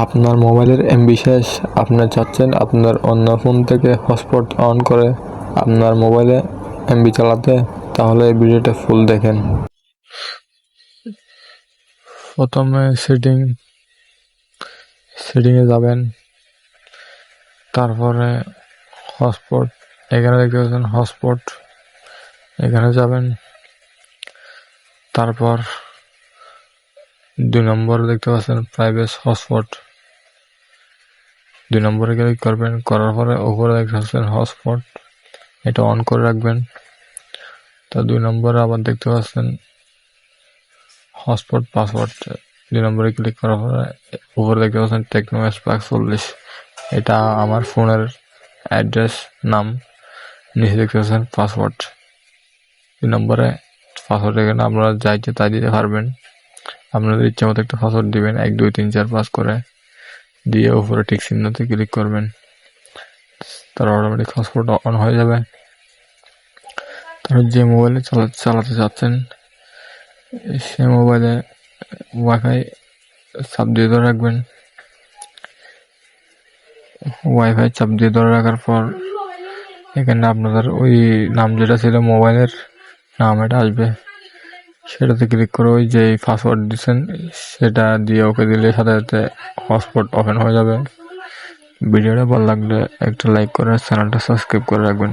আপনার মোবাইলের এমবি শেষ, আপনি চাচ্ছেন আপনার অন্য ফোন থেকে হটস্পট অন করে আপনার মোবাইলে এমবি চালাতে, তাহলে এই ভিডিওটা ফুল দেখেন। প্রথমে সেটিংয়ে যাবেন, তারপরে হটস্পট, এখানে দেখতে পাচ্ছেন হটস্পট, এখানে যাবেন। তারপর 2 নম্বরে দেখতে পাচ্ছেন প্রাইভেট হটস্পট, 2 নম্বরে ক্লিক করবেন। করার পরে উপরে দেখতে পাচ্ছেন হটস্পট, এটা অন করে রাখবেন। তো 2 নম্বরে আবার দেখতে পাচ্ছেন হটস্পট পাসওয়ার্ড, 2 নম্বরে ক্লিক করার পরে উপরে দেখতে পাচ্ছেন টেকনো স্পার্ক 40, এটা আমার ফোনের অ্যাড্রেস নাম। নিচে দেখতে পাচ্ছেন পাসওয়ার্ড, 2 নম্বরে পাসওয়ার্ড এখানে আপনারা যা ইচ্ছে তাই দিতে পারবেন। আপনাদের ইচ্ছে মতো একটা পাসওয়ার্ড দিবেন, 1 2 3 4 5 করে দিয়ে উপরে টিক চিহ্নতে ক্লিক করবেন। তার অটোমেটিক হটস্পট অন হয়ে যাবে। তারপর যে মোবাইলে চালাতে চাচ্ছেন সে মোবাইলে ওয়াইফাই চাপ দিয়ে ধরে রাখবেন। ওয়াইফাই চাপ দিয়ে ধরে রাখার পর এখানে আপনাদের ওই নাম যেটা ছিল মোবাইলের নাম, এটা আসবে, সেটাতে ক্লিক করে ওই যে পাসওয়ার্ড দিচ্ছেন সেটা দিয়ে ওকে দিলে সাথে সাথে হটস্পট ওপেন হয়ে যাবে। ভিডিওটা ভালো লাগলে একটা লাইক করে চ্যানেলটা সাবস্ক্রাইব করে রাখবেন।